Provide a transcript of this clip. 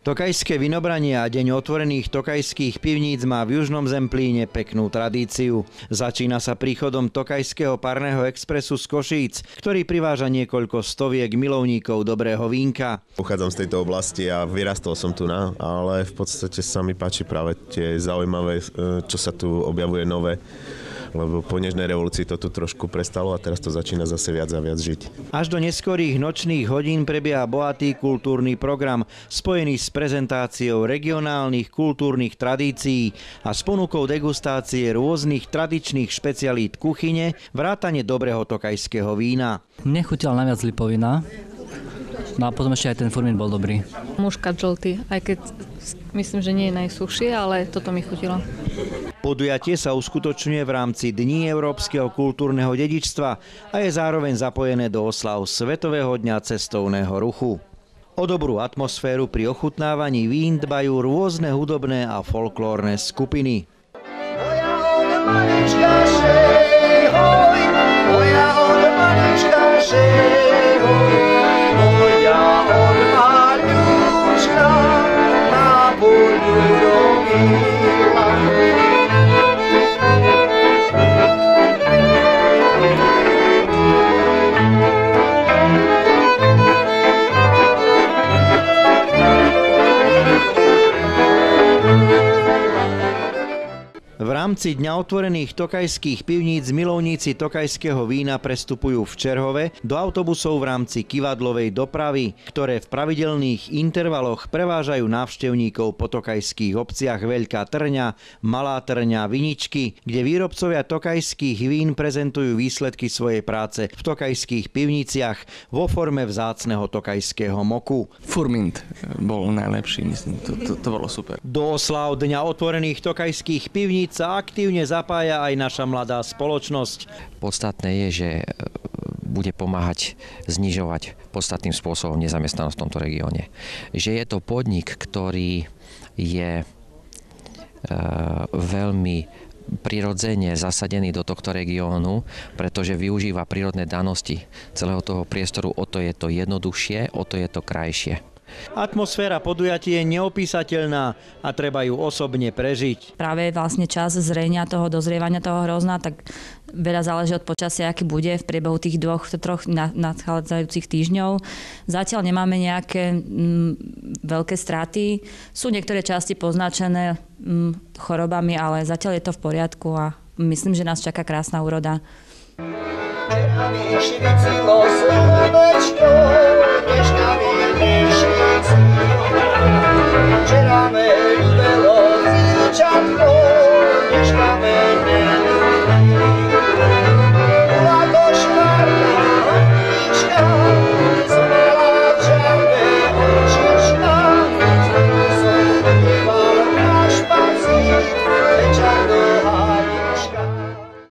Tokajské vinobranie a deň otvorených tokajských pivníc má v Južnom Zemplíne peknú tradíciu. Začína sa príchodom Tokajského parného expresu z Košíc, ktorý priváža niekoľko stoviek milovníkov dobrého vínka. Pochádzam z tejto oblasti a vyrastol som tu, ale v podstate sa mi páči práve tie zaujímavé, čo sa tu objavuje nové. Lebo po nežnej revolúcii to tu trošku prestalo a teraz to začína zase viac a viac žiť. Až do neskorých nočných hodín prebieha bohatý kultúrny program spojený s prezentáciou regionálnych kultúrnych tradícií a s ponukou degustácie rôznych tradičných špecialít kuchyne, vrátane dobrého tokajského vína. Mne chutila najviac lipovina, no a potom ešte aj ten furmín bol dobrý. Muškat žltý, aj keď myslím, že nie je najsuchšie, ale toto mi chutilo. Podujatie sa uskutočňuje v rámci Dní európskeho kultúrneho dedičstva a je zároveň zapojené do oslav Svetového dňa cestovného ruchu. O dobrú atmosféru pri ochutnávaní vín dbajú rôzne hudobné a folklórne skupiny. V rámci Dňa otvorených tokajských pivníc milovníci tokajského vína prestupujú v Čerhove do autobusov v rámci kivadlovej dopravy, ktoré v pravidelných intervaloch prevážajú návštevníkov po tokajských obciach Veľká Trňa, Malá Trňa, Viničky, kde výrobcovia tokajských vín prezentujú výsledky svojej práce v tokajských pivniciach vo forme vzácneho tokajského moku. Furmint bol najlepší, myslím, to bolo super. Do oslav Dňa otvorených tokajských pivníc sa aktívne zapája aj naša mladá spoločnosť. Podstatné je, že bude pomáhať znižovať podstatným spôsobom nezamestnanosť v tomto regióne. Že je to podnik, ktorý je veľmi prirodzene zasadený do tohto regiónu, pretože využíva prírodné danosti celého toho priestoru, o to je to jednoduchšie, o to je to krajšie. Atmosféra podujatia je neopísateľná a treba ju osobne prežiť. Práve vlastne čas zrenia toho, dozrievania toho hrozna, tak veľa záleží od počasia, aký bude v priebehu tých troch nadchádzajúcich týždňov. Zatiaľ nemáme nejaké veľké straty. Sú niektoré časti poznačené chorobami, ale zatiaľ je to v poriadku a myslím, že nás čaká krásna úroda. Čerhaví švicilo slnečko,